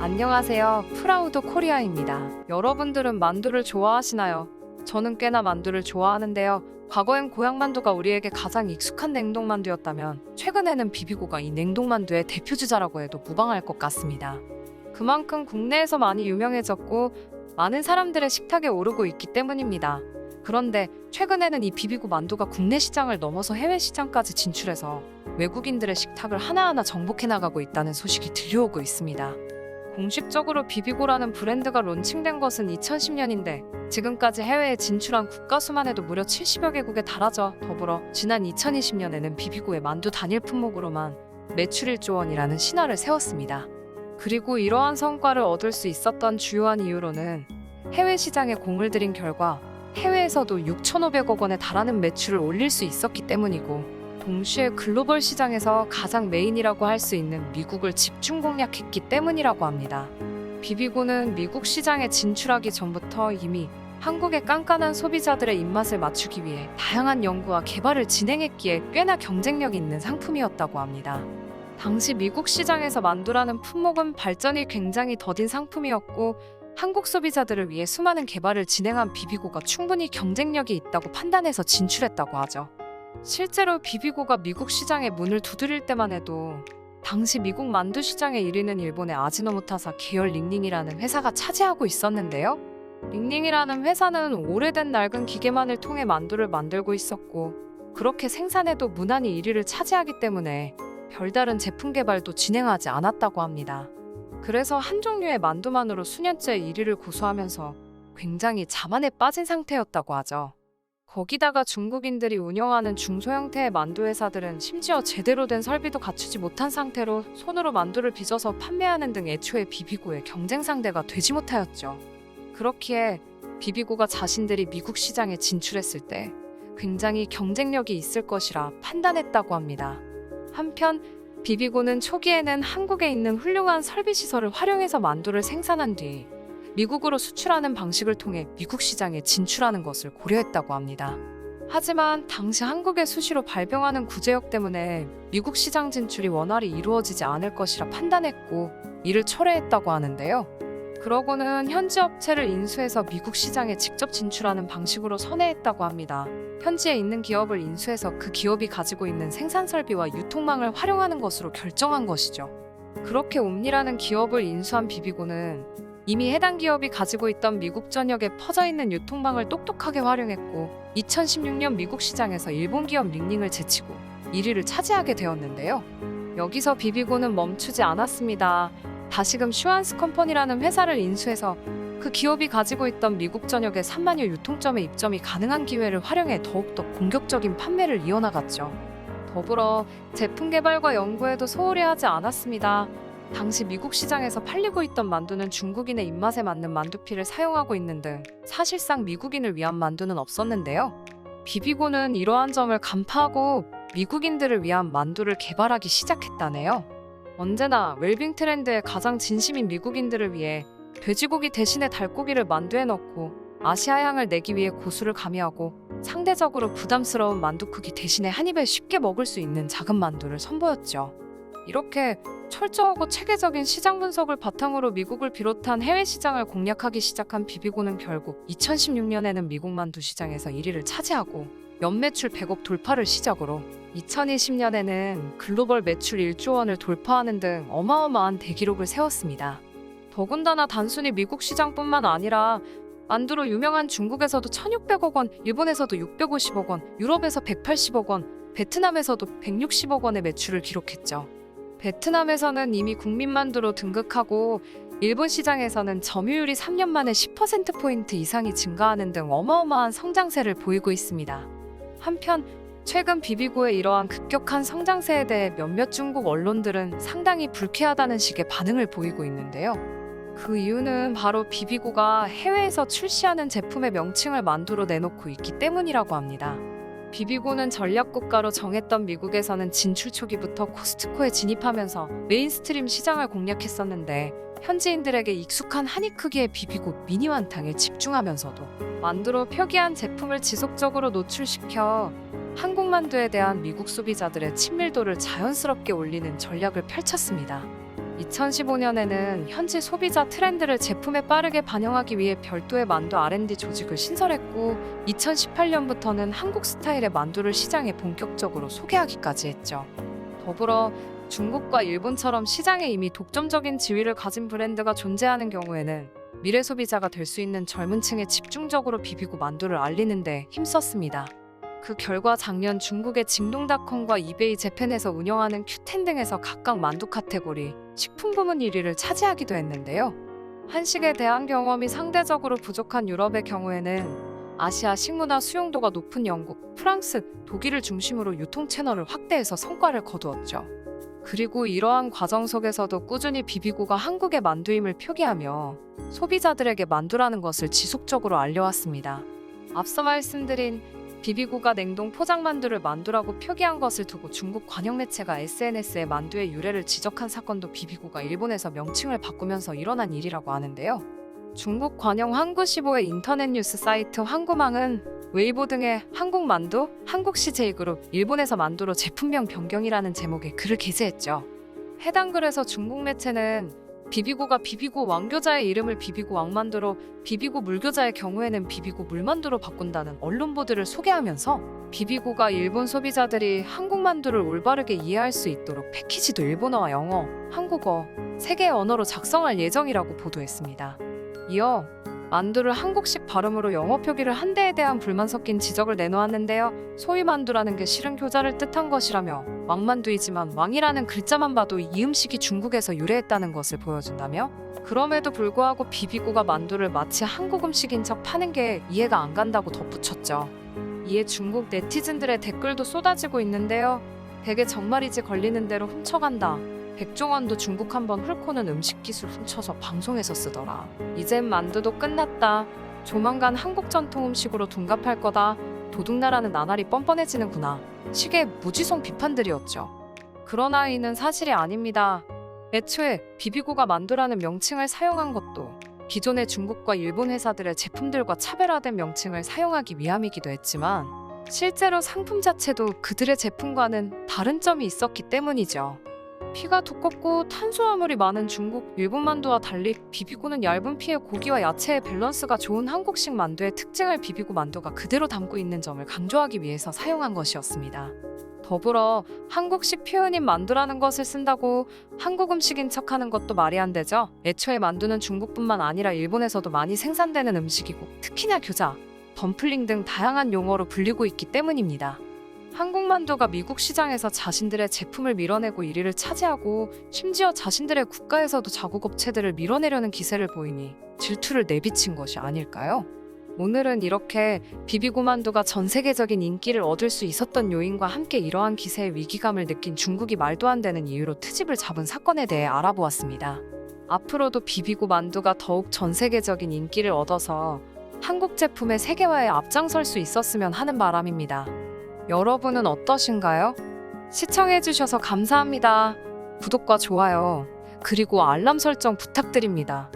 안녕하세요. 프라우드 코리아입니다. 여러분들은 만두를 좋아하시나요? 저는 꽤나 만두를 좋아하는데요. 과거엔 고향만두가 우리에게 가장 익숙한 냉동만두였다면 최근에는 비비고가 이 냉동만두의 대표주자라고 해도 무방할 것 같습니다. 그만큼 국내에서 많이 유명해졌고 많은 사람들의 식탁에 오르고 있기 때문입니다. 그런데 최근에는 이 비비고 만두가 국내 시장을 넘어서 해외 시장까지 진출해서 외국인들의 식탁을 하나하나 정복해 나가고 있다는 소식이 들려오고 있습니다. 공식적으로 비비고라는 브랜드가 론칭된 것은 2010년인데 지금까지 해외에 진출한 국가 수만 해도 무려 70여 개국에 달하죠. 더불어 지난 2020년에는 비비고의 만두 단일 품목으로만 매출 1조 원이라는 신화를 세웠습니다. 그리고 이러한 성과를 얻을 수 있었던 주요한 이유로는 해외 시장에 공을 들인 결과 해외에서도 6,500억 원에 달하는 매출을 올릴 수 있었기 때문이고 동시에 글로벌 시장에서 가장 메인이라고 할 수 있는 미국을 집중 공략했기 때문이라고 합니다. 비비고는 미국 시장에 진출하기 전부터 이미 한국의 깐깐한 소비자들의 입맛을 맞추기 위해 다양한 연구와 개발을 진행했기에 꽤나 경쟁력 있는 상품이었다고 합니다. 당시 미국 시장에서 만두라는 품목은 발전이 굉장히 더딘 상품이었고 한국 소비자들을 위해 수많은 개발을 진행한 비비고가 충분히 경쟁력이 있다고 판단해서 진출했다고 하죠. 실제로 비비고가 미국 시장에 문을 두드릴 때만 해도 당시 미국 만두 시장의 1위는 일본의 아지노모토사 계열 링링이라는 회사가 차지하고 있었는데요. 링링이라는 회사는 오래된 낡은 기계만을 통해 만두를 만들고 있었고 그렇게 생산해도 무난히 1위를 차지하기 때문에 별다른 제품 개발도 진행하지 않았다고 합니다. 그래서 한 종류의 만두만으로 수년째 1위를 고수하면서 굉장히 자만에 빠진 상태였다고 하죠. 거기다가 중국인들이 운영하는 중소형태의 만두 회사들은 심지어 제대로 된 설비도 갖추지 못한 상태로 손으로 만두를 빚어서 판매하는 등 애초에 비비고의 경쟁 상대가 되지 못하였죠. 그렇기에 비비고가 자신들이 미국 시장에 진출했을 때 굉장히 경쟁력이 있을 것이라 판단했다고 합니다. 한편 비비고는 초기에는 한국에 있는 훌륭한 설비시설을 활용해서 만두를 생산한 뒤 미국으로 수출하는 방식을 통해 미국 시장에 진출하는 것을 고려했다고 합니다. 하지만 당시 한국에 수시로 발병하는 구제역 때문에 미국 시장 진출이 원활히 이루어지지 않을 것이라 판단했고 이를 철회했다고 하는데요. 그러고는 현지 업체를 인수해서 미국 시장에 직접 진출하는 방식으로 선회했다고 합니다. 현지에 있는 기업을 인수해서 그 기업이 가지고 있는 생산 설비와 유통망을 활용하는 것으로 결정한 것이죠. 그렇게 옴니라는 기업을 인수한 비비고는 이미 해당 기업이 가지고 있던 미국 전역에 퍼져있는 유통망을 똑똑하게 활용했고 2016년 미국 시장에서 일본 기업 링링을 제치고 1위를 차지하게 되었는데요. 여기서 비비고는 멈추지 않았습니다. 다시금 슈안스 컴퍼니라는 회사를 인수해서 그 기업이 가지고 있던 미국 전역의 3만여 유통점의 입점이 가능한 기회를 활용해 더욱더 공격적인 판매를 이어나갔죠. 더불어 제품 개발과 연구에도 소홀히 하지 않았습니다. 당시 미국 시장에서 팔리고 있던 만두는 중국인의 입맛에 맞는 만두피를 사용하고 있는 등 사실상 미국인을 위한 만두는 없었는데요. 비비고는 이러한 점을 간파하고 미국인들을 위한 만두를 개발하기 시작했다네요. 언제나 웰빙 트렌드에 가장 진심인 미국인들을 위해 돼지고기 대신에 닭고기를 만두에 넣고 아시아 향을 내기 위해 고수를 가미하고 상대적으로 부담스러운 만두 크기 대신에 한 입에 쉽게 먹을 수 있는 작은 만두를 선보였죠. 이렇게 철저하고 체계적인 시장 분석을 바탕으로 미국을 비롯한 해외 시장을 공략하기 시작한 비비고는 결국 2016년에는 미국 만두 시장에서 1위를 차지하고 연매출 100억 돌파를 시작으로 2020년에는 글로벌 매출 1조 원을 돌파하는 등 어마어마한 대기록을 세웠습니다. 더군다나 단순히 미국 시장뿐만 아니라 만두로 유명한 중국에서도 1,600억 원, 일본에서도 650억 원, 유럽에서 180억 원, 베트남에서도 160억 원의 매출을 기록했죠. 베트남에서는 이미 국민만두로 등극하고 일본 시장에서는 점유율이 3년 만에 10%포인트 이상이 증가하는 등 어마어마한 성장세를 보이고 있습니다. 한편 최근 비비고의 이러한 급격한 성장세에 대해 몇몇 중국 언론들은 상당히 불쾌하다는 식의 반응을 보이고 있는데요. 그 이유는 바로 비비고가 해외에서 출시하는 제품의 명칭을 만두로 내놓고 있기 때문이라고 합니다. 비비고는 전략국가로 정했던 미국에서는 진출 초기부터 코스트코에 진입하면서 메인스트림 시장을 공략했었는데 현지인들에게 익숙한 한 입 크기의 비비고 미니 완탕에 집중하면서도 만두로 표기한 제품을 지속적으로 노출시켜 한국 만두에 대한 미국 소비자들의 친밀도를 자연스럽게 올리는 전략을 펼쳤습니다. 2015년에는 현지 소비자 트렌드를 제품에 빠르게 반영하기 위해 별도의 만두 R&D 조직을 신설했고 2018년부터는 한국 스타일의 만두를 시장에 본격적으로 소개하기까지 했죠. 더불어 중국과 일본처럼 시장에 이미 독점적인 지위를 가진 브랜드가 존재하는 경우에는 미래 소비자가 될 수 있는 젊은 층에 집중적으로 비비고 만두를 알리는 데 힘썼습니다. 그 결과 작년 중국의 징동닷컴과 이베이 재팬에서 운영하는 큐텐 등에서 각각 만두 카테고리, 식품 부문 1위를 차지하기도 했는데요. 한식에 대한 경험이 상대적으로 부족한 유럽의 경우에는 아시아 식문화 수용도가 높은 영국, 프랑스, 독일을 중심으로 유통 채널을 확대해서 성과를 거두었죠. 그리고 이러한 과정 속에서도 꾸준히 비비고가 한국의 만두임을 표기하며 소비자들에게 만두라는 것을 지속적으로 알려왔습니다. 앞서 말씀드린 비비고가 냉동 포장만두를 만두라고 표기한 것을 두고 중국 관영 매체가 SNS에 만두의 유래를 지적한 사건도 비비고가 일본에서 명칭을 바꾸면서 일어난 일이라고 하는데요. 중국 관영 한국15의 인터넷 뉴스 사이트 황구망은 웨이보 등의 한국 만두, 한국 CJ그룹, 일본에서 만두로 제품명 변경이라는 제목의 글을 게재했죠. 해당 글에서 중국 매체는 비비고가 비비고 왕교자의 이름을 비비고 왕만두로, 비비고 물교자의 경우에는 비비고 물만두로 바꾼다는 언론 보도를 소개하면서 비비고가 일본 소비자들이 한국 만두를 올바르게 이해할 수 있도록 패키지도 일본어와 영어, 한국어, 세 개의 언어로 작성할 예정이라고 보도했습니다. 이어 만두를 한국식 발음으로 영어 표기를 한 데에 대한 불만 섞인 지적을 내놓았는데요. 소위 만두라는 게 실은 교자를 뜻한 것이라며 왕만두이지만 왕이라는 글자만 봐도 이 음식이 중국에서 유래했다는 것을 보여준다며 그럼에도 불구하고 비비고가 만두를 마치 한국 음식인 척 파는 게 이해가 안 간다고 덧붙였죠. 이에 중국 네티즌들의 댓글도 쏟아지고 있는데요. 대개 정말이지 걸리는 대로 훔쳐간다. 백종원도 중국 한번 훑고는 음식 기술 훔쳐서 방송에서 쓰더라. 이젠 만두도 끝났다. 조만간 한국 전통 음식으로 둔갑할 거다. 도둑나라는 나날이 뻔뻔해지는구나. 식의 무지성 비판들이었죠. 그러나 이는 사실이 아닙니다. 애초에 비비고가 만두라는 명칭을 사용한 것도 기존의 중국과 일본 회사들의 제품들과 차별화된 명칭을 사용하기 위함이기도 했지만 실제로 상품 자체도 그들의 제품과는 다른 점이 있었기 때문이죠. 피가 두껍고 탄수화물이 많은 중국, 일본 만두와 달리 비비고는 얇은 피에 고기와 야채의 밸런스가 좋은 한국식 만두의 특징을 비비고 만두가 그대로 담고 있는 점을 강조하기 위해서 사용한 것이었습니다. 더불어 한국식 표현인 만두라는 것을 쓴다고 한국 음식인 척하는 것도 말이 안 되죠. 애초에 만두는 중국뿐만 아니라 일본에서도 많이 생산되는 음식이고 특히나 교자, 덤플링 등 다양한 용어로 불리고 있기 때문입니다. 한국 만두가 미국 시장에서 자신들의 제품을 밀어내고 1위를 차지하고 심지어 자신들의 국가에서도 자국 업체들을 밀어내려는 기세를 보이니 질투를 내비친 것이 아닐까요? 오늘은 이렇게 비비고 만두가 전 세계적인 인기를 얻을 수 있었던 요인과 함께 이러한 기세의 위기감을 느낀 중국이 말도 안 되는 이유로 트집을 잡은 사건에 대해 알아보았습니다. 앞으로도 비비고 만두가 더욱 전 세계적인 인기를 얻어서 한국 제품의 세계화에 앞장설 수 있었으면 하는 바람입니다. 여러분은 어떠신가요? 시청해주셔서 감사합니다. 구독과 좋아요, 그리고 알람 설정 부탁드립니다.